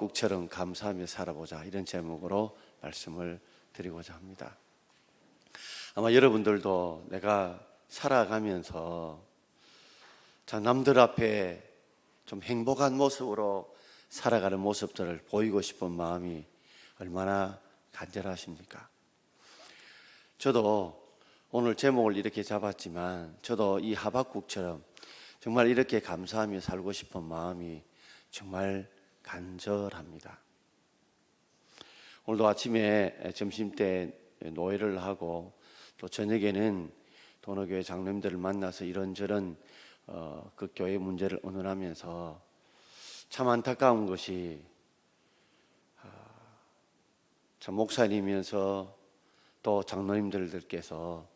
하박국처럼 감사하며 살아보자, 이런 제목으로 말씀을 드리고자 합니다. 아마 여러분들도 내가 살아가면서 남들 앞에 좀 행복한 모습으로 살아가는 모습들을 보이고 싶은 마음이 얼마나 간절하십니까? 저도 오늘 제목을 이렇게 잡았지만 저도 이 하박국처럼 정말 이렇게 감사하며 살고 싶은 마음이 정말 간절합니다. 오늘도 아침에 점심때 노회를 하고 또 저녁에는 도노교회 장로님들을 만나서 이런저런 그 교회 문제를 의논하면서 참 안타까운 것이 참 목사님이면서 또 장로님들께서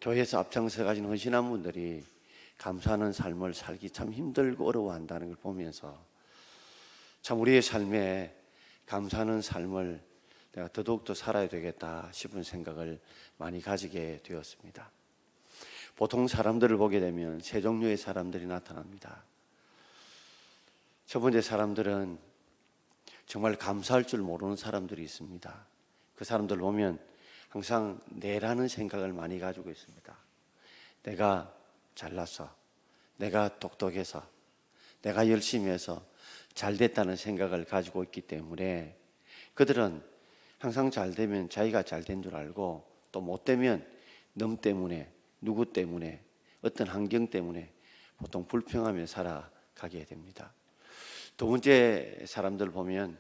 교회에서 앞장서 가진 헌신한 분들이 감사하는 삶을 살기 참 힘들고 어려워한다는 걸 보면서 참 우리의 삶에 감사하는 삶을 내가 더더욱더 살아야 되겠다 싶은 생각을 많이 가지게 되었습니다. 보통 사람들을 보게 되면 세 종류의 사람들이 나타납니다. 첫 번째 사람들은 정말 감사할 줄 모르는 사람들이 있습니다. 그 사람들 보면 항상 내라는 생각을 많이 가지고 있습니다. 내가 잘났어, 내가 똑똑해서, 내가 열심히 해서 잘 됐다는 생각을 가지고 있기 때문에 그들은 항상 잘 되면 자기가 잘 된 줄 알고 또 못 되면 남 때문에, 누구 때문에, 어떤 환경 때문에 보통 불평하며 살아가게 됩니다. 두 번째 사람들 보면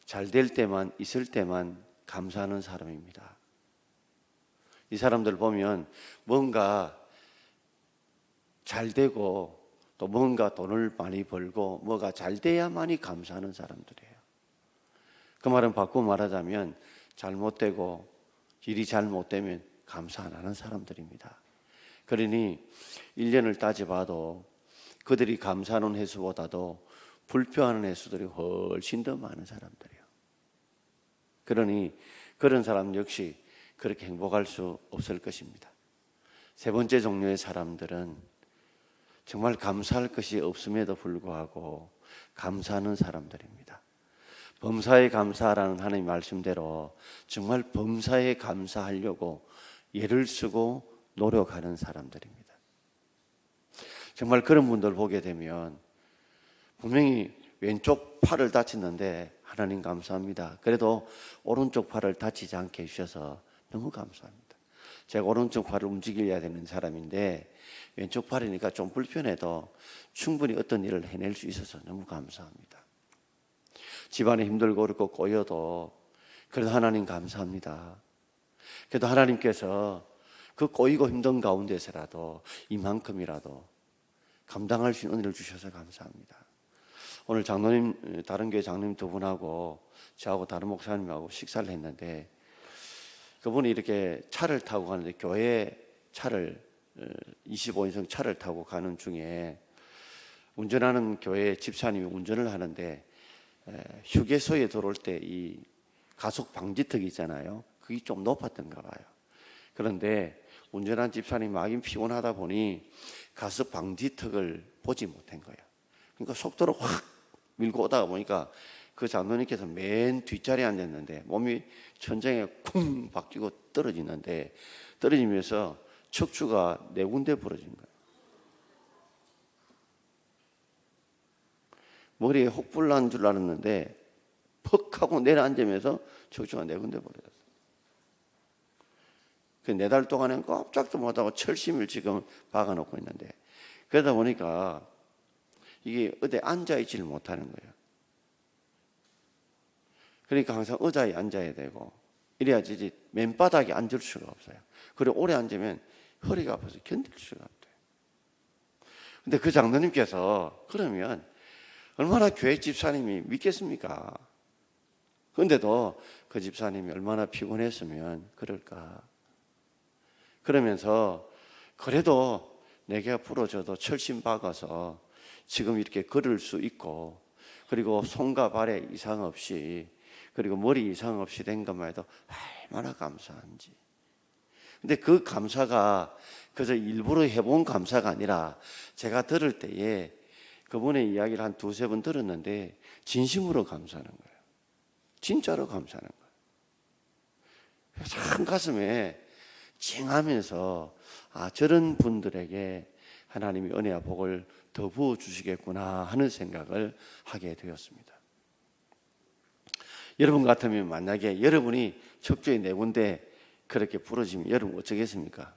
잘 될 때만, 있을 때만 감사하는 사람입니다. 이 사람들 보면 뭔가 잘 되고 또 뭔가 돈을 많이 벌고 뭐가 잘 돼야만이 감사하는 사람들이에요. 그 말은 바꾸어 말하자면 잘못되고 일이 잘못되면 감사 안 하는 사람들입니다. 그러니 1년을 따져봐도 그들이 감사하는 횟수보다도 불평하는 횟수들이 훨씬 더 많은 사람들이에요. 그러니 그런 사람 역시 그렇게 행복할 수 없을 것입니다. 세 번째 종류의 사람들은 정말 감사할 것이 없음에도 불구하고 감사하는 사람들입니다. 범사에 감사하라는 하나님 말씀대로 정말 범사에 감사하려고 애를 쓰고 노력하는 사람들입니다. 정말 그런 분들 보게 되면 분명히 왼쪽 팔을 다쳤는데 하나님 감사합니다. 그래도 오른쪽 팔을 다치지 않게 해주셔서 너무 감사합니다. 제가 오른쪽 팔을 움직여야 되는 사람인데 왼쪽 팔이니까 좀 불편해도 충분히 어떤 일을 해낼 수 있어서 너무 감사합니다. 집안에 힘들고 어렵고 꼬여도 그래도 하나님 감사합니다. 그래도 하나님께서 그 꼬이고 힘든 가운데서라도 이만큼이라도 감당할 수 있는 은혜를 주셔서 감사합니다. 오늘 장로님, 다른 교회 장로님 두 분하고 저하고 다른 목사님하고 식사를 했는데 그분이 이렇게 차를 타고 가는데 교회 차를 25인승 차를 타고 가는 중에 운전하는 교회 집사님이 운전을 하는데 휴게소에 들어올 때 이 가속 방지턱이 있잖아요. 그게 좀 높았던가 봐요. 그런데 운전한 집사님이 막인 피곤하다 보니 가속 방지턱을 보지 못한 거예요. 그러니까 속도를 확 밀고 오다가 보니까 그 장로님께서 맨 뒷자리에 앉았는데 몸이 천장에 쿵 박히고 떨어지는데 떨어지면서 척추가 4군데 부러진 거예요. 머리에 혹불 난 줄 알았는데 퍽 하고 내려앉으면서 척추가 4군데 부러졌어요. 그 4달 동안은 꼼짝도 못하고 철심을 지금 박아놓고 있는데 그러다 보니까 이게 어디 앉아있지를 못하는 거예요. 그러니까 항상 의자에 앉아야 되고 이래야지 맨바닥에 앉을 수가 없어요. 그리고 오래 앉으면 허리가 아파서 견딜 수가 없대요. 근데 그 장로님께서 그러면 얼마나 교회 집사님이 믿겠습니까? 그런데도 그 집사님이 얼마나 피곤했으면 그럴까. 그러면서 그래도 내가 부러져도 철심 박아서 지금 이렇게 걸을 수 있고 그리고 손과 발에 이상 없이 그리고 머리 이상 없이 된 것만 해도 얼마나 감사한지. 근데 그 감사가 그저 일부러 해본 감사가 아니라 제가 들을 때에 그분의 이야기를 한 두세 번 들었는데 진심으로 감사하는 거예요. 진짜로 감사하는 거예요. 참 가슴에 찡하면서 저런 분들에게 하나님이 은혜와 복을 더 부어주시겠구나 하는 생각을 하게 되었습니다. 여러분 같으면 만약에 여러분이 척추에 네 군데 그렇게 부러지면 여러분 어쩌겠습니까?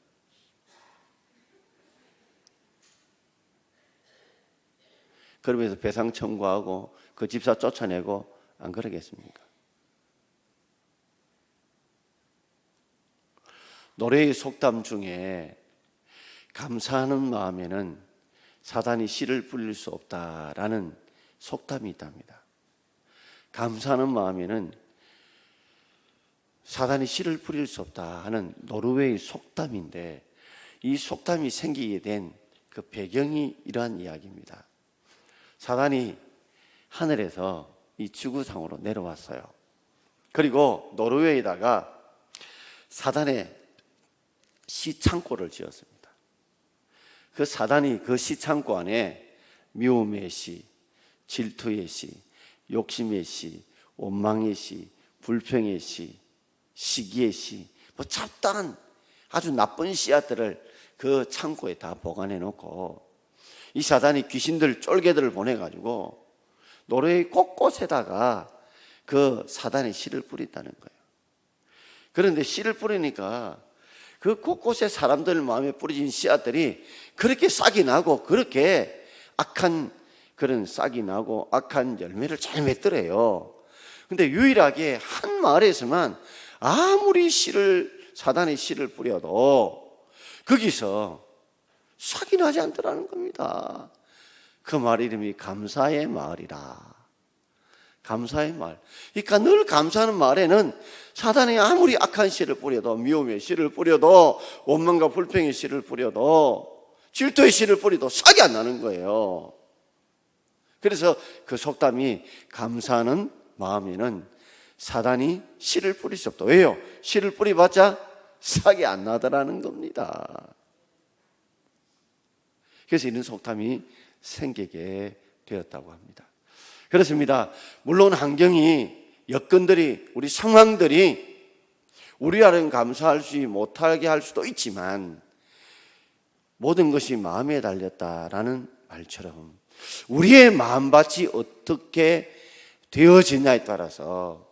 그러면서 배상 청구하고 그 집사 쫓아내고 안 그러겠습니까? 노래의 속담 중에 감사하는 마음에는 사단이 씨를 뿌릴 수 없다라는 속담이 있답니다. 감사하는 마음에는 사단이 씨를 뿌릴 수 없다 하는 노르웨이 속담인데, 이 속담이 생기게 된 그 배경이 이러한 이야기입니다. 사단이 하늘에서 이 지구상으로 내려왔어요. 그리고 노르웨이에다가 사단의 시창고를 지었습니다. 그 사단이 그 시창고 안에 미움의 씨, 질투의 씨, 욕심의 씨, 원망의 씨, 불평의 씨, 시기의 씨, 잡다한 아주 나쁜 씨앗들을 그 창고에 다 보관해 놓고, 이 사단이 귀신들 쫄개들을 보내가지고 노르웨이 곳곳에다가 그 사단의 씨를 뿌린다는 거예요. 그런데 씨를 뿌리니까 그 곳곳에 사람들 마음에 뿌려진 씨앗들이 그렇게 싹이 나고, 그렇게 악한 그런 싹이 나고 악한 열매를 잘 맺더래요. 근데 유일하게 한 마을에서만 아무리 사단의 씨를 뿌려도 거기서 싹이 나지 않더라는 겁니다. 그 마을 이름이 감사의 마을이라. 감사의 마을. 그러니까 늘 감사하는 마을에는 사단이 아무리 악한 씨를 뿌려도, 미움의 씨를 뿌려도, 원망과 불평의 씨를 뿌려도, 질투의 씨를 뿌려도 싹이 안 나는 거예요. 그래서 그 속담이 감사하는 마음에는 사단이 씨를 뿌릴 수 없다. 왜요? 씨를 뿌려봤자 싹이 안 나더라는 겁니다. 그래서 이런 속담이 생기게 되었다고 합니다. 그렇습니다. 물론 환경이, 여건들이, 우리 상황들이 우리와는 감사할 수 못하게 할 수도 있지만, 모든 것이 마음에 달렸다라는 말처럼 우리의 마음밭이 어떻게 되어지냐에 따라서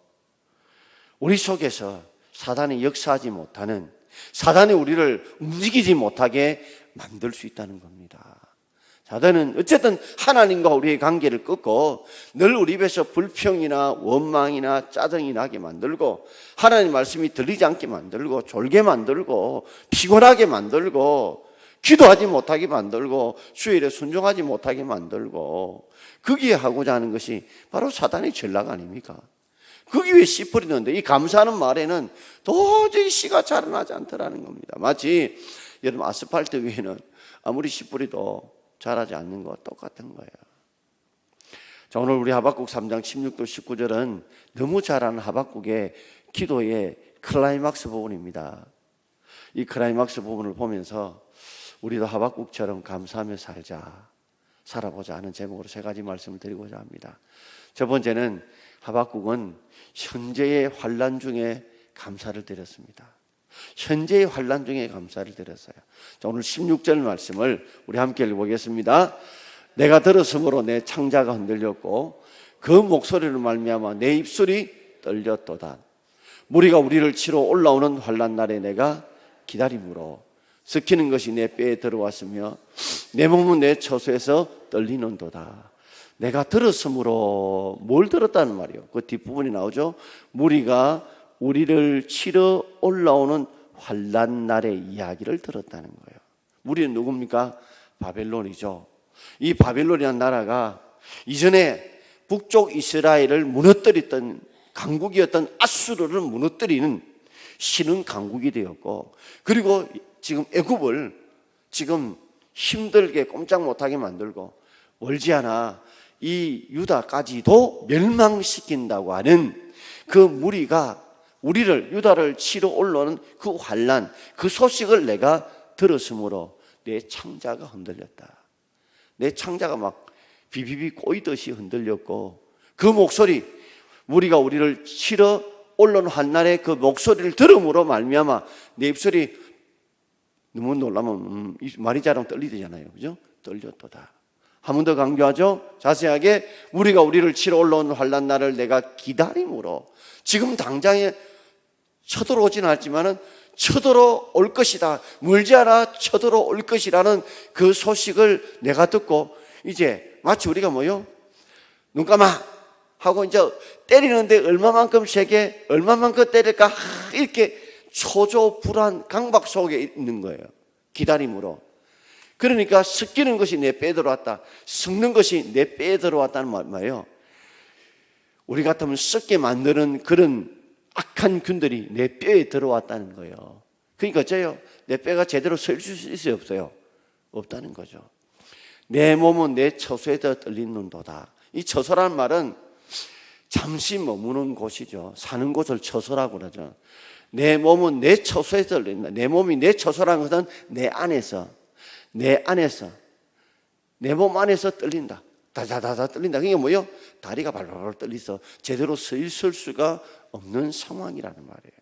우리 속에서 사단이 역사하지 못하는, 사단이 우리를 움직이지 못하게 만들 수 있다는 겁니다. 사단은 어쨌든 하나님과 우리의 관계를 끊고 늘 우리 입에서 불평이나 원망이나 짜증이 나게 만들고, 하나님 말씀이 들리지 않게 만들고, 졸게 만들고, 피곤하게 만들고, 기도하지 못하게 만들고, 주일에 순종하지 못하게 만들고, 거기에 하고자 하는 것이 바로 사단의 전략 아닙니까? 거기에 씨 뿌리는데, 이 감사하는 말에는 도저히 씨가 자라나지 않더라는 겁니다. 마치 여러분 아스팔트 위에는 아무리 씨 뿌리도 자라지 않는 것과 똑같은 거예요. 자, 오늘 우리 하박국 3장 16도 19절은 너무 잘하는 하박국의 기도의 클라이막스 부분입니다. 이 클라이막스 부분을 보면서 우리도 하박국처럼 감사하며 살아보자 하는 제목으로 세 가지 말씀을 드리고자 합니다. 첫 번째는 하박국은 현재의 환난 중에 감사를 드렸습니다. 현재의 환난 중에 감사를 드렸어요. 자, 오늘 16절 말씀을 우리 함께 읽어보겠습니다. 내가 들었으므로 내 창자가 흔들렸고 그 목소리로 말미암아 내 입술이 떨렸도다. 무리가 우리를 치러 올라오는 환난 날에 내가 기다림으로 섞이는 것이 내 뼈에 들어왔으며 내 몸은 내 처소에서 떨리는도다. 내가 들었으므로, 뭘 들었다는 말이에요? 그 뒷부분이 나오죠. 무리가 우리를 치러 올라오는 환난 날의 이야기를 들었다는 거예요. 무리는 누굽니까? 바벨론이죠. 이 바벨론이라는 나라가 이전에 북쪽 이스라엘을 무너뜨렸던 강국이었던 아수르를 무너뜨리는 신흥 강국이 되었고, 그리고 지금 애굽을 지금 힘들게 꼼짝 못하게 만들고, 멀지 않아 이 유다까지도 멸망시킨다고 하는 그 무리가 우리를, 유다를 치러 올라오는 그 환난, 그 소식을 내가 들었으므로 내 창자가 흔들렸다. 내 창자가 막 비비비 꼬이듯이 흔들렸고 그 목소리, 우리가 우리를 치러 올라온 한날의 그 목소리를 들음으로 말미암아 내 입술이 너무 놀라면 말이 자랑 떨리잖아요. 그죠? 떨렸도다. 한 번 더 강조하죠. 자세하게 우리가 우리를 치러 올라온 환난 날을 내가 기다림으로 지금 당장에 쳐들어오지는 않지만은 쳐들어올 것이다. 멀지 않아 쳐들어올 것이라는 그 소식을 내가 듣고 이제 마치 우리가 뭐요? 눈 감아 하고 이제 때리는데 얼마만큼 세게 얼마만큼 때릴까 이렇게 초조 불안 강박 속에 있는 거예요. 기다림으로. 그러니까 섞이는 것이 내 뼈에 들어왔다. 섞는 것이 내 뼈에 들어왔다는 말이에요. 우리 같으면 썩게 만드는 그런 악한 균들이 내 뼈에 들어왔다는 거예요. 그러니까 어째요? 내 뼈가 제대로 설 수 있어요, 없어요? 없다는 거죠. 내 몸은 내 처소에 떨리는도다. 이 처소라는 말은 잠시 머무는 곳이죠. 사는 곳을 처소라고 그러죠. 내 몸은 내 처소에 떨린다. 내 몸이 내 처소라는 것은 내 안에서 내 몸 안에서 떨린다. 다다다다 떨린다. 그게 뭐예요? 다리가 발발발 떨리서 제대로 서 있을 수가 없는 상황이라는 말이에요.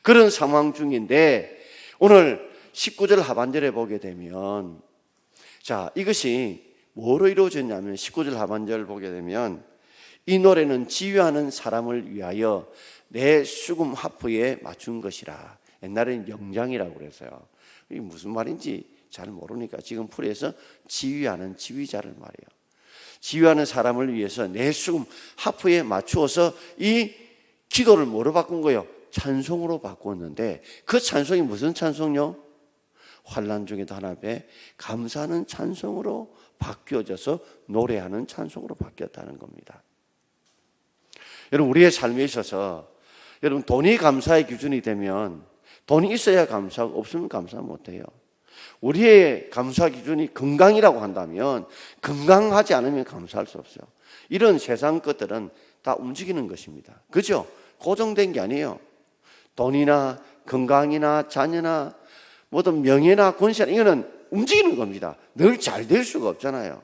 그런 상황 중인데 오늘 19절 하반절에 보게 되면 자, 이것이 뭐로 이루어졌냐면 19절 하반절을 보게 되면 이 노래는 지휘하는 사람을 위하여 내 수금 하프에 맞춘 것이라. 옛날에는 영장이라고 그랬어요. 이게 무슨 말인지 잘 모르니까 지금 풀이해서 지휘하는 지휘자를 말이에요. 지휘하는 사람을 위해서 내 수금 하프에 맞추어서 이 기도를 뭐로 바꾼 거예요? 찬송으로 바꿨는데 그 찬송이 무슨 찬송요? 환난 중에도 하나 앞에 감사하는 찬송으로 바뀌어져서 노래하는 찬송으로 바뀌었다는 겁니다. 여러분 우리의 삶에 있어서 여러분 돈이 감사의 기준이 되면 돈이 있어야 감사하고 없으면 감사 못해요. 우리의 감사 기준이 건강이라고 한다면 건강하지 않으면 감사할 수 없어요. 이런 세상 것들은 다 움직이는 것입니다. 그죠? 고정된 게 아니에요. 돈이나 건강이나 자녀나 뭐든 명예나 권세나 이거는 움직이는 겁니다. 늘 잘 될 수가 없잖아요.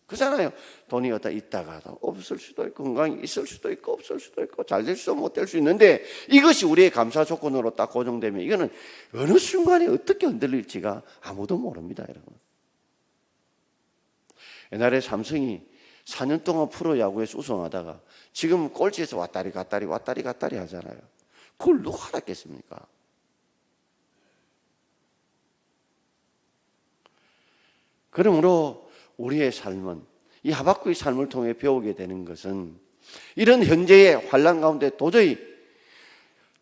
그렇잖아요. 돈이 어디다 있다가도 없을 수도 있고 건강이 있을 수도 있고 없을 수도 있고 잘 될 수도 못 될 수 있는데 이것이 우리의 감사 조건으로 딱 고정되면 이거는 어느 순간에 어떻게 흔들릴지가 아무도 모릅니다. 여러분. 옛날에 삼성이 4년 동안 프로야구에서 우승하다가 지금 꼴찌에서 왔다리 갔다리 하잖아요. 그걸 누가 알았겠습니까? 그러므로 우리의 삶은 이 하박국의 삶을 통해 배우게 되는 것은 이런 현재의 환난 가운데 도저히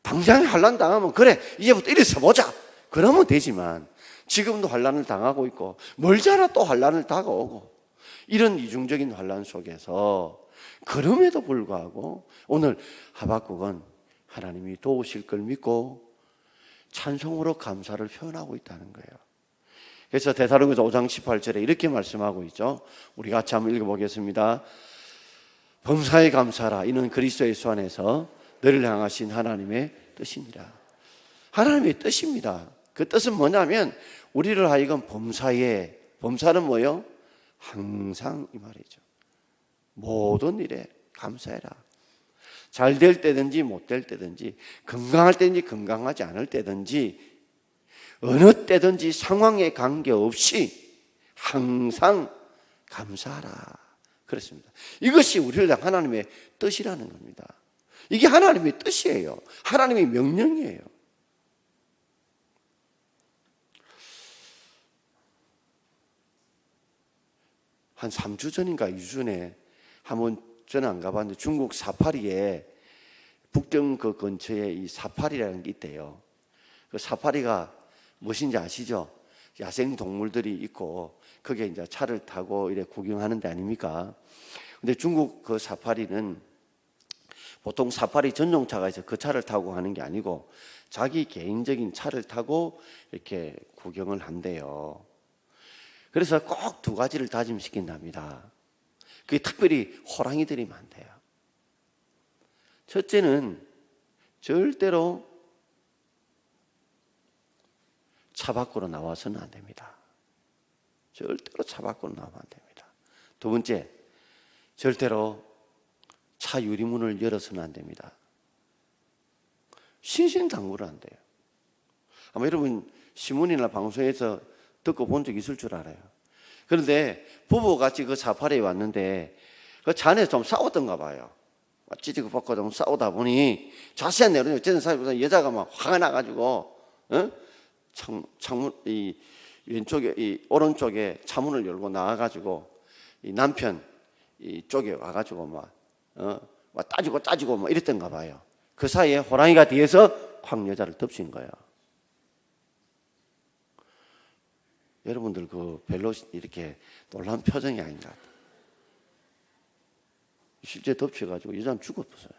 당장에 환난 당하면 그래 이제부터 이리 서보자 그러면 되지만 지금도 환난을 당하고 있고 멀지 않아 또 환난을 다가오고 이런 이중적인 환난 속에서 그럼에도 불구하고 오늘 하박국은 하나님이 도우실 걸 믿고 찬송으로 감사를 표현하고 있다는 거예요. 그래서 데살로니가서 5장 18절에 이렇게 말씀하고 있죠. 우리 같이 한번 읽어보겠습니다. 범사에 감사라. 이는 그리스도 예수 안에서 너를 향하신 하나님의 뜻이니라. 하나님의 뜻입니다. 그 뜻은 뭐냐면 우리를 하여금 범사는 뭐예요? 항상 이 말이죠. 모든 일에 감사해라. 잘 될 때든지 못 될 때든지 건강할 때든지 건강하지 않을 때든지 어느 때든지 상황에 관계없이 항상 감사하라. 그렇습니다. 이것이 우리를 향한 하나님의 뜻이라는 겁니다. 이게 하나님의 뜻이에요. 하나님의 명령이에요. 한 3주 전인가 2주 전에 한번 저는 안 가봤는데 중국 사파리에 북경 그 근처에 이 사파리라는 게 있대요. 그 사파리가 무엇인지 아시죠? 야생 동물들이 있고 거기에 이제 차를 타고 이래 구경하는 데 아닙니까? 근데 중국 그 사파리는 보통 사파리 전용차가 있어 그 차를 타고 하는 게 아니고 자기 개인적인 차를 타고 이렇게 구경을 한대요. 그래서 꼭 두 가지를 다짐시킨답니다. 그게 특별히 호랑이들이 많대요. 첫째는 절대로 차 밖으로 나와서는 안 됩니다. 절대로 차 밖으로 나오면 안 됩니다. 두 번째, 절대로 차 유리문을 열어서는 안 됩니다. 신신당부를 안 돼요. 아마 여러분 신문이나 방송에서 듣고 본 적 있을 줄 알아요. 그런데 부부같이 그 사파리에 왔는데 그 차 안에서 좀 싸웠던가 봐요. 찌지고 벗고 좀 싸우다 보니 자세한 내용이 어쨌든 사람보다 여자가 막 화가 나가지고 창문 이 왼쪽에 이 오른쪽에 차문을 열고 나와가지고 이 남편 이쪽에 와가지고 막 따지고 막 이랬던가 봐요. 그 사이에 호랑이가 뒤에서 확 여자를 덮친 거예요. 여러분들 그 별로 이렇게 놀란 표정이 아닌가. 실제 덮쳐가지고 여자는 죽었어요.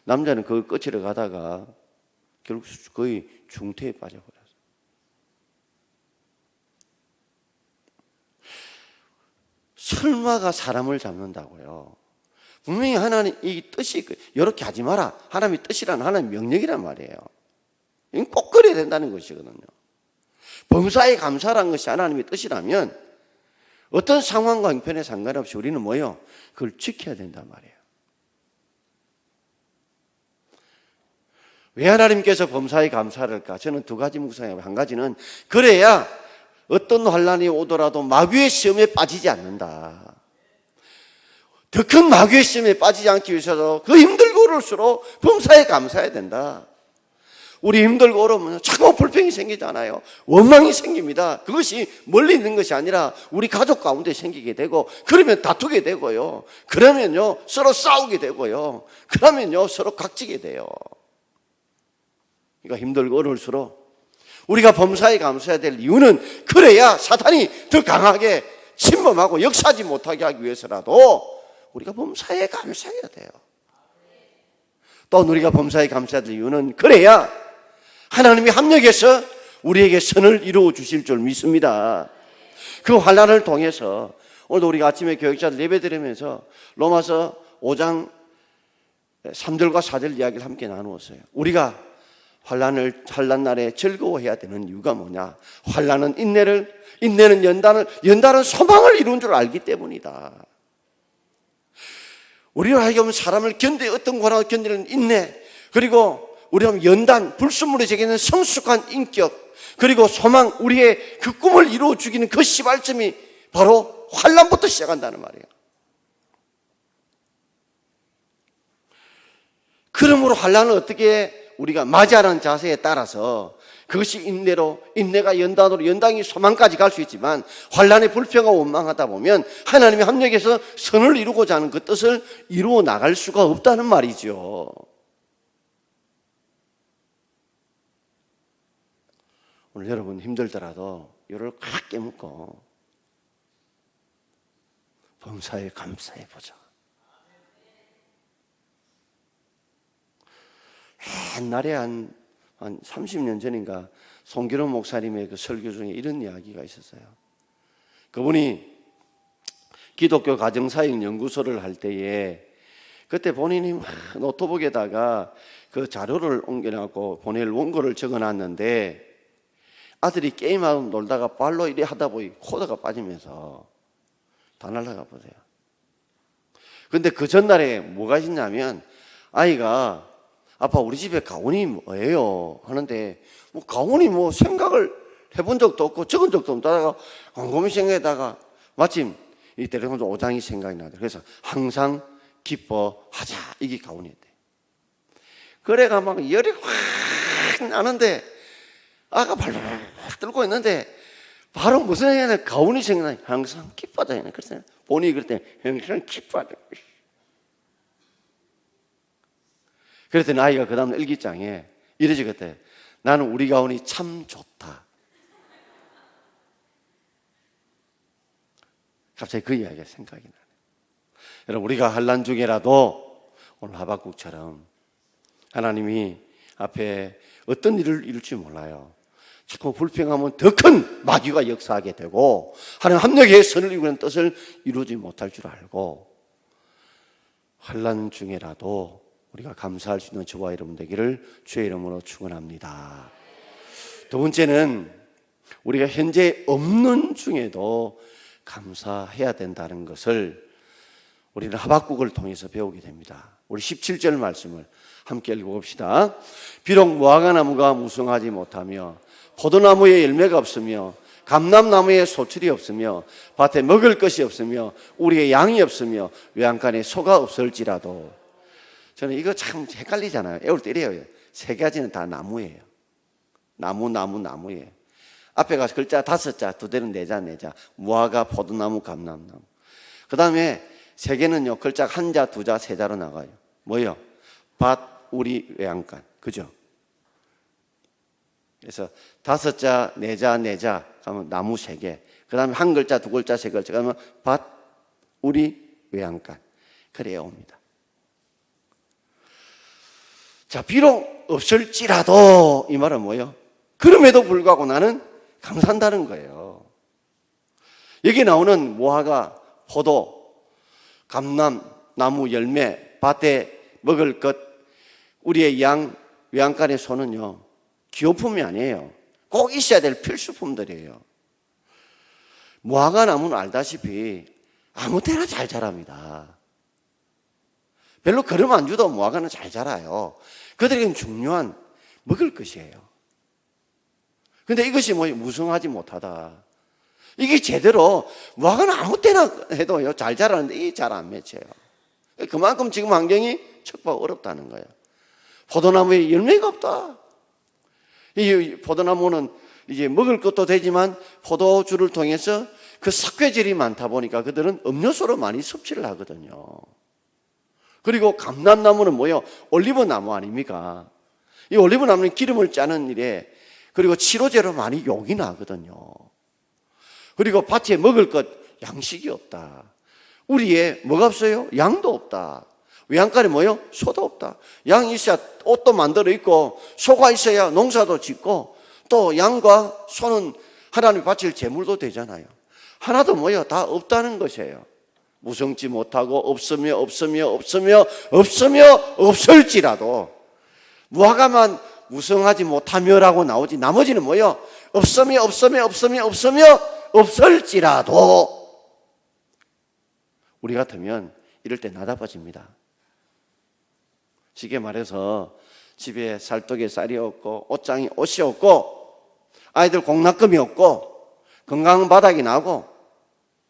남자는 그 끝으로 가다가 결국 거의 중태에 빠져버렸어요. 설마가 사람을 잡는다고요. 분명히 하나님 이 뜻이 이렇게 하지 마라. 하나님의 뜻이란 하나님의 명령이란 말이에요. 이건 꼭 그래야 된다는 것이거든요. 범사에 감사라는 것이 하나님의 뜻이라면 어떤 상황과 형편에 상관없이 우리는 뭐예요? 그걸 지켜야 된단 말이에요. 왜 하나님께서 범사에 감사를 할까? 저는 두 가지 묵상해요. 한 가지는 그래야 어떤 환난이 오더라도 마귀의 시험에 빠지지 않는다. 더 큰 마귀의 시험에 빠지지 않기 위해서도 그 힘들고 어려울수록 범사에 감사해야 된다. 우리 힘들고 어려우면 자꾸 불평이 생기잖아요. 원망이 생깁니다. 그것이 멀리 있는 것이 아니라 우리 가족 가운데 생기게 되고 그러면 다투게 되고요. 그러면요 서로 싸우게 되고요. 그러면요 서로 각지게 돼요. 그러니까 힘들고 어려울수록 우리가 범사에 감사해야 될 이유는 그래야 사탄이 더 강하게 침범하고 역사하지 못하게 하기 위해서라도 우리가 범사에 감사해야 돼요. 또 우리가 범사에 감사해야 될 이유는 그래야 하나님이 합력해서 우리에게 선을 이루어 주실 줄 믿습니다. 그 환난을 통해서 오늘도 우리가 아침에 교육자들 예배 드리면서 로마서 5장 3절과 4절 이야기를 함께 나누었어요. 우리가 환난 날에 즐거워해야 되는 이유가 뭐냐? 환난은 인내는 연단은 소망을 이룬 줄 알기 때문이다. 우리로 하여금 사람을 어떤 고난을 견디는 인내, 그리고 우리는 연단, 불순물에 제기는 성숙한 인격, 그리고 소망, 우리의 그 꿈을 이루어 주기는 그 시발점이 바로 환난부터 시작한다는 말이에요. 그러므로 환난을 어떻게 우리가 맞이하는 자세에 따라서 그것이 인내가 연단으로, 연단이 소망까지 갈 수 있지만 환난의 불평과 원망하다 보면 하나님의 합력에서 선을 이루고자 하는 그 뜻을 이루어 나갈 수가 없다는 말이죠. 오늘 여러분 힘들더라도 이를 확 깨묻고 범사에 감사해 보자. 옛날에 한 30년 전인가 송기론 목사님의 그 설교 중에 이런 이야기가 있었어요. 그분이 기독교 가정사역 연구소를 할 때에 그때 본인이 노트북에다가 그 자료를 옮겨갖고 보낼 원고를 적어놨는데 아들이 게임하고 놀다가 발로 이래 하다 보니 코드가 빠지면서 다 날아가 보세요. 근데 그 전날에 뭐가 있냐면 아이가 아빠 우리 집에 가훈이 뭐예요? 하는데 뭐 가훈이 뭐 생각을 해본 적도 없고 적은 적도 없다가 곰곰이 생각하다가 마침 이 데려가면서 5장이 생각이 나더라고요. 그래서 항상 기뻐하자 이게 가훈이었대. 그래가 막 열이 확 나는데 아가 발로 들고 있는데 바로 무슨 얘기냐 가훈이 생각나니 항상 기뻐하자. 그래서 본인이 그럴 때 항상 기뻐하자. 그랬더니 아이가 그 다음 일기장에 이러지 그때 나는 우리 가훈이 참 좋다. 갑자기 그 이야기가 생각이 나네. 여러분 우리가 환난 중에라도 오늘 하박국처럼 하나님이 앞에 어떤 일을 이룰지 몰라요. 자꾸 불평하면 더 큰 마귀가 역사하게 되고 하나님 합력의 선을 이루는 뜻을 이루지 못할 줄 알고 환난 중에라도 우리가 감사할 수 있는 저와 여러분 되기를 주의 이름으로 축원합니다. 두 번째는 우리가 현재 없는 중에도 감사해야 된다는 것을 우리는 하박국을 통해서 배우게 됩니다. 우리 17절 말씀을 함께 읽어봅시다. 비록 무화과나무가 무성하지 못하며 포도나무에 열매가 없으며 감람나무에 소출이 없으며 밭에 먹을 것이 없으며 우리의 양이 없으며 외양간에 소가 없을지라도. 저는 이거 참 헷갈리잖아요. 애울 때 이래요. 세 가지는 다 나무예요. 나무예요. 앞에 가서 글자 5자, 두 대는 4자. 무화과, 포도나무, 감람나무. 그 다음에 세 개는요, 글자 1자, 2자, 3자로 나가요. 뭐요? 밭, 우리, 외양간. 그죠? 그래서 5자, 4자 하면 나무 3개. 그 다음에 한 글자, 2글자, 3글자. 그러면 밭, 우리, 외양간. 그래야 옵니다. 자, 비록 없을지라도 이 말은 뭐예요? 그럼에도 불구하고 나는 감사한다는 거예요. 여기 나오는 무화과, 포도, 감람, 나무, 열매, 밭에 먹을 것, 우리의 양, 외양간의 소는요, 기호품이 아니에요. 꼭 있어야 될 필수품들이에요. 무화과 나무는 알다시피 아무 때나 잘 자랍니다. 별로 거름 안 줘도 무화과는 잘 자라요. 그들에게는 중요한 먹을 것이에요. 근데 이것이 뭐 무성하지 못하다. 이게 제대로 무화과는 아무 때나 해도요 잘 자라는데 이게 잘 안 맺혀요. 그만큼 지금 환경이 척박하고 어렵다는 거예요. 포도나무에 열매가 없다. 이 포도나무는 이제 먹을 것도 되지만 포도주를 통해서 그 석회질이 많다 보니까 그들은 음료수로 많이 섭취를 하거든요. 그리고 감람나무는 뭐예요? 올리브나무 아닙니까? 이 올리브나무는 기름을 짜는 일에 그리고 치료제로 많이 용이 나거든요. 그리고 밭에 먹을 것 양식이 없다. 우리의 뭐가 없어요? 양도 없다. 외양간에 뭐요? 소도 없다. 양이 있어야 옷도 만들어 입고 소가 있어야 농사도 짓고 또 양과 소는 하나님 바칠 제물도 되잖아요. 하나도 뭐요? 다 없다는 것이에요. 무성치 못하고 없을지라도 무화과만 무성하지 못하며라고 나오지 나머지는 뭐요? 없을지라도 우리 같으면 이럴 때 나답아집니다. 쉽게 말해서 집에 살떡에 쌀이 없고 옷장에 옷이 없고 아이들 공납금이 없고 건강한 바닥이 나고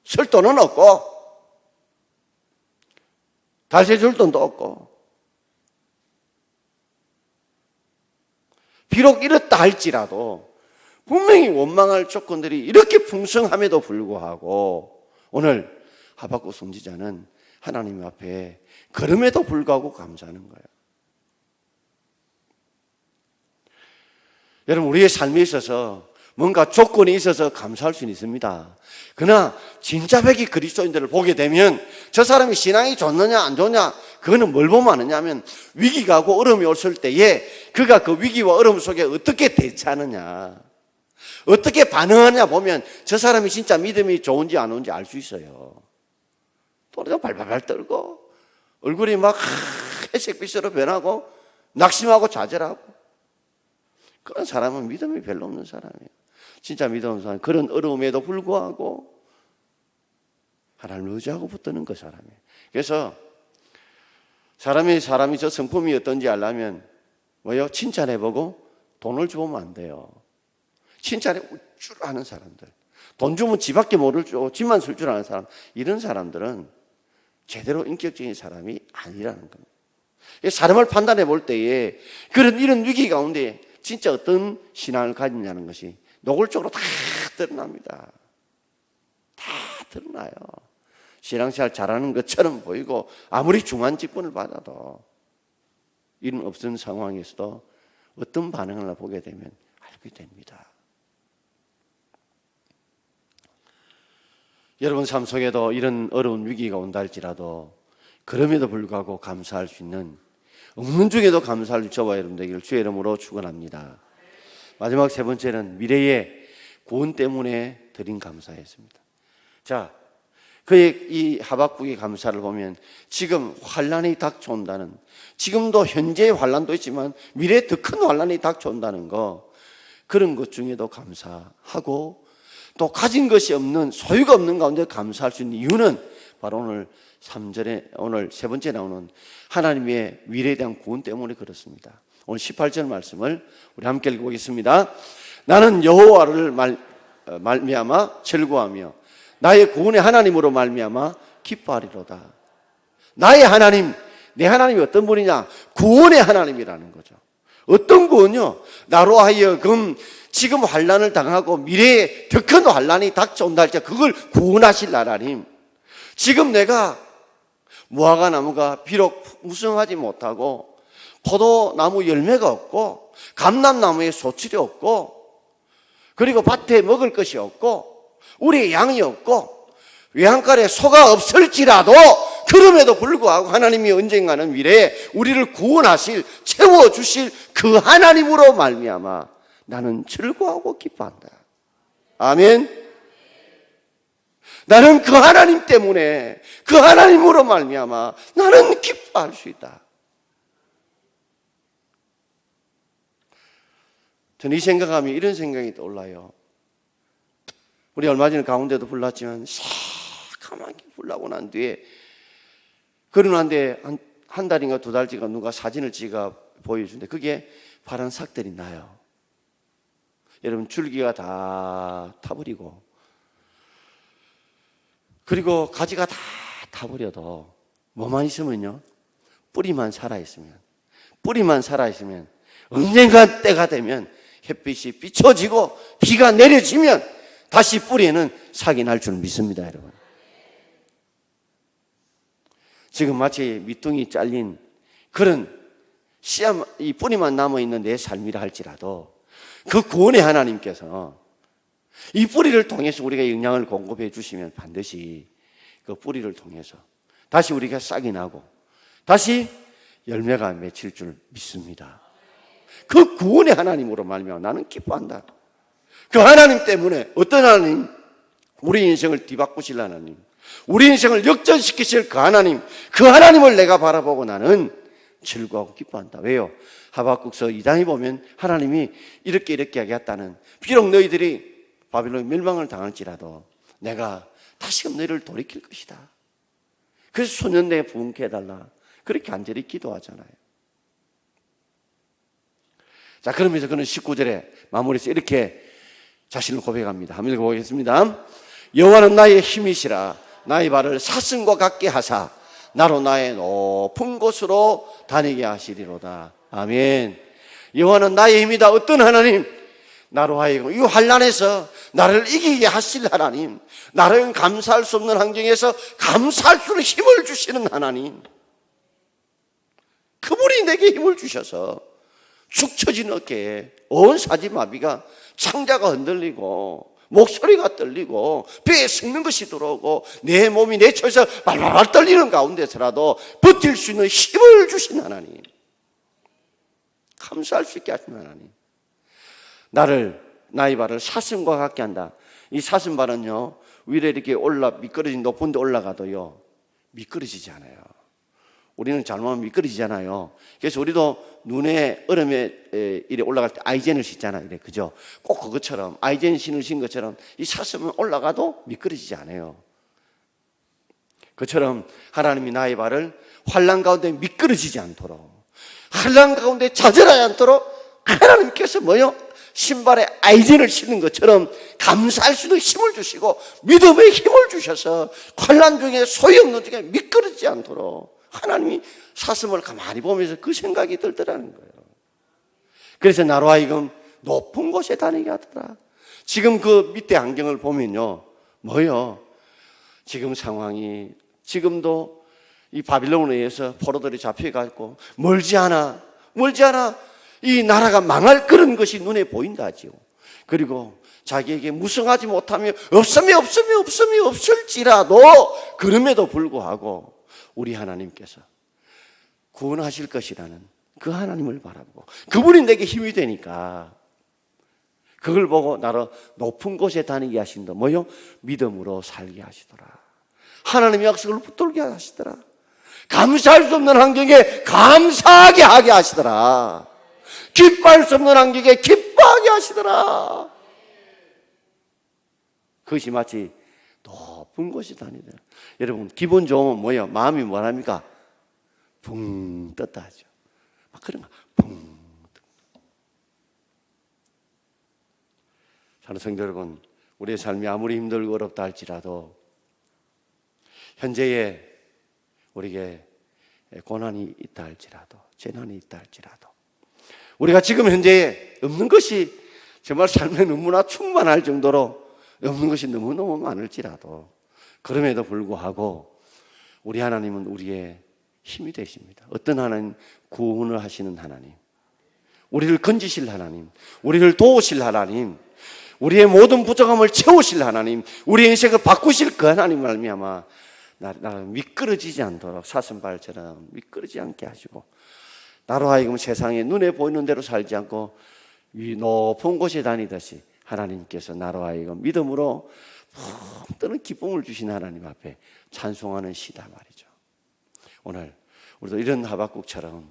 쓸 돈은 없고 달세 줄 돈도 없고 비록 이렇다 할지라도 분명히 원망할 조건들이 이렇게 풍성함에도 불구하고 오늘 하박국 선지자는 하나님 앞에 그럼에도 불구하고 감사하는 거예요. 여러분 우리의 삶에 있어서 뭔가 조건이 있어서 감사할 수는 있습니다. 그러나 진짜 백이 그리스도인들을 보게 되면 저 사람이 신앙이 좋느냐 안 좋냐 그거는 뭘 보면 아느냐 하면 위기가 오고 어려움이 왔을 때에 그가 그 위기와 어려움 속에 어떻게 대처하느냐 어떻게 반응하느냐 보면 저 사람이 진짜 믿음이 좋은지 안 좋은지 알 수 있어요. 또래가 발발발 떨고 얼굴이 막 회색빛으로 변하고 낙심하고 좌절하고 그런 사람은 믿음이 별로 없는 사람이에요. 진짜 믿음 없는 사람은 그런 어려움에도 불구하고 하나님을 의지하고 붙드는 그 사람이에요. 그래서 사람이 저 성품이 어떤지 알려면 뭐요? 칭찬해보고 돈을 주면 안 돼요. 칭찬에 줄 아는 사람들, 돈 주면 지밖에 모를 줄, 지만 쓸 줄 아는 사람, 이런 사람들은 제대로 인격적인 사람이 아니라는 겁니다. 사람을 판단해 볼 때에 이런 위기 가운데 진짜 어떤 신앙을 가지냐는 것이 노골적으로 다 드러납니다. 다 드러나요. 신앙생활 잘하는 것처럼 보이고 아무리 중한 직분을 받아도 이런 없는 상황에서도 어떤 반응을 보게 되면 알게 됩니다. 여러분 삶 속에도 이런 어려운 위기가 온다 할지라도 그럼에도 불구하고 감사할 수 있는 없는 중에도 감사할 저와 여러분 되기를 주의 이름으로 축원합니다. 마지막 세 번째는 미래의 구원 때문에 드린 감사였습니다. 자, 그의 이 하박국의 감사를 보면 지금 환란이 닥쳐온다는 지금도 현재의 환란도 있지만 미래에 더 큰 환란이 닥쳐온다는 거 그런 것 중에도 감사하고 또 가진 것이 없는 소유가 없는 가운데 감사할 수 있는 이유는 바로 오늘 3절에 오늘 세 번째 나오는 하나님의 미래에 대한 구원 때문에 그렇습니다. 오늘 18절 말씀을 우리 함께 읽어보겠습니다. 나는 여호와를 말미암아 즐거워하며 나의 구원의 하나님으로 말미암아 기뻐하리로다. 나의 하나님, 내 하나님이 어떤 분이냐? 구원의 하나님이라는 거죠. 어떤 구원요? 나로 하여금 지금 환난을 당하고 미래에 더 큰 환난이 닥쳐온다 할 때 그걸 구원하실 하나님. 지금 내가 무화과 나무가 비록 무성하지 못하고 포도나무 열매가 없고 감람나무에 소출이 없고 그리고 밭에 먹을 것이 없고 우리의 양이 없고 외양간에 소가 없을지라도 그럼에도 불구하고 하나님이 언젠가는 미래에 우리를 구원하실 채워주실 그 하나님으로 말미암아 나는 즐거워하고 기뻐한다. 아멘. 나는 그 하나님 때문에 그 하나님으로 말미암아 나는 기뻐할 수 있다. 저는 이 생각하면 이런 생각이 떠올라요. 우리 얼마 전에 가운데도 불났지만 새까맣게 불나고 난 뒤에 그러는데 한 달인가 두 달째가 누가 사진을 찍어 보여주는데 그게 파란 삭들이 나요. 여러분 줄기가 다 타버리고 그리고 가지가 다 타버려도 뭐만 있으면요, 뿌리만 살아있으면 언젠가 때가 되면 햇빛이 비춰지고 비가 내려지면 다시 뿌리에는 싹이 날 줄 믿습니다. 여러분, 지금 마치 밑둥이 잘린 그런 이 뿌리만 남아있는 내 삶이라 할지라도 그 구원의 하나님께서 이 뿌리를 통해서 우리가 영양을 공급해 주시면 반드시 그 뿌리를 통해서 다시 우리가 싹이 나고 다시 열매가 맺힐 줄 믿습니다. 그 구원의 하나님으로 말미암아 나는 기뻐한다. 그 하나님 때문에 어떤 하나님? 우리 인생을 뒤바꾸실 하나님, 우리 인생을 역전시키실 그 하나님, 그 하나님을 내가 바라보고 나는 즐거워하고 기뻐한다. 왜요? 하박국서 2장에 보면 하나님이 이렇게 하겠다는, 비록 너희들이 바빌론 멸망을 당할지라도 내가 다시금 너희를 돌이킬 것이다. 그래서 수년 내에 부흥케 해달라. 그렇게 간절히 기도하잖아요. 자, 그러면서 그는 19절에 마무리해서 이렇게 자신을 고백합니다. 한번 읽어보겠습니다. 여호와는 나의 힘이시라. 나의 발을 사슴과 같게 하사 나로 나의 높은 곳으로 다니게 하시리로다. 아멘. 여호와는 나의 힘이다. 어떤 하나님? 나로 하여금 이 환난에서 나를 이기게 하실 하나님, 나를 감사할 수 없는 환경에서 감사할 수 있는 힘을 주시는 하나님, 그분이 내게 힘을 주셔서 축 처진 어깨에 온 사지마비가 창자가 흔들리고 목소리가 떨리고 배에 섞는 것이 들어오고 내 몸이 내쳐서 발발 떨리는 가운데서라도 버틸 수 있는 힘을 주신 하나님, 감사할 수 있게 하신 하나님, 나의 발을 사슴과 같게 한다. 이 사슴발은요, 위로 이렇게 미끄러진 높은 데 올라가도요 미끄러지지 않아요. 우리는 잘못하면 미끄러지잖아요. 그래서 우리도 눈에 얼음에 이래 올라갈 때 아이젠을 신잖아요. 이래, 그죠? 꼭 그것처럼 아이젠 신으신 것처럼 이 사슴은 올라가도 미끄러지지 않아요. 그처럼 하나님이 나의 발을 환난 가운데 미끄러지지 않도록, 환난 가운데 좌절하지 않도록 하나님께서 신발에 아이젠을 신는 것처럼 감사할 수 있는 힘을 주시고 믿음의 힘을 주셔서 환난 중에 소용없는 중에 미끄러지지 않도록 하나님이 사슴을 가만히 보면서 그 생각이 들더라는 거예요. 그래서 나로 하여금 높은 곳에 다니게 하더라. 지금 그 밑에 안경을 보면요, 지금 상황이 지금도 이 바빌론에 의해서 포로들이 잡혀가고 멀지 않아 이 나라가 망할 그런 것이 눈에 보인다지요. 그리고 자기에게 무성하지 못하며 없음이 없을지라도 그럼에도 불구하고 우리 하나님께서 구원하실 것이라는 그 하나님을 바라보고 그분이 내게 힘이 되니까 그걸 보고 나로 높은 곳에 다니게 하신다. 믿음으로 살게 하시더라. 하나님의 약속을 붙들게 하시더라. 감사할 수 없는 환경에 감사하게 하게 하시더라. 기뻐할 수 없는 환경에 기뻐하게 하시더라. 그것이 마치 높은 곳이 다니더라. 여러분, 기분 좋으면 뭐예요? 마음이 뭐랍니까? 붕 떴다 하죠. 막 그런 거, 붕. 사랑하는 성도 여러분, 우리의 삶이 아무리 힘들고 어렵다 할지라도 현재에 우리에게 고난이 있다 할지라도, 재난이 있다 할지라도, 우리가 지금 현재에 없는 것이 정말 삶에 너무나 충만할 정도로 없는 것이 너무너무 많을지라도, 그럼에도 불구하고 우리 하나님은 우리의 힘이 되십니다. 어떤 하나님? 구원을 하시는 하나님, 우리를 건지실 하나님, 우리를 도우실 하나님, 우리의 모든 부족함을 채우실 하나님, 우리의 인생을 바꾸실 그 하나님을 말미암아 나를 미끄러지지 않도록 사슴발처럼 미끄러지지 않게 하시고, 나로 하여금 세상에 눈에 보이는 대로 살지 않고 위 높은 곳에 다니듯이 하나님께서 나로 하여금 믿음으로 푹 뜨는 기쁨을 주신 하나님 앞에 찬송하는 시다 말이죠. 오늘 우리도 이런 하박국처럼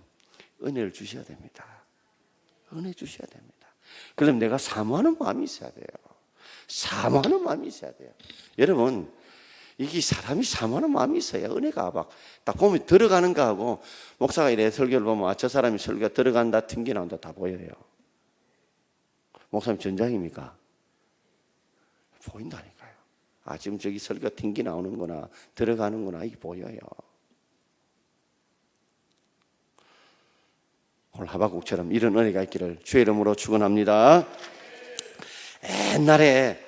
은혜를 주셔야 됩니다. 은혜 주셔야 됩니다. 그럼 내가 사모하는 마음이 있어야 돼요. 사모하는 마음이 있어야 돼요. 여러분, 이게 사람이 사모하는 마음이 있어야 은혜가 막 딱 보면 들어가는 거하고, 목사가 이래 설교를 보면 저 사람이 설교가 들어간다 튕겨 나온다 다 보여요. 목사님 전장입니까? 보인다니까요. 아, 지금 저기 설교가 튕겨 나오는구나, 들어가는구나, 이게 보여요. 오늘 하박국처럼 이런 은혜가 있기를 주의 이름으로 축원합니다. 옛날에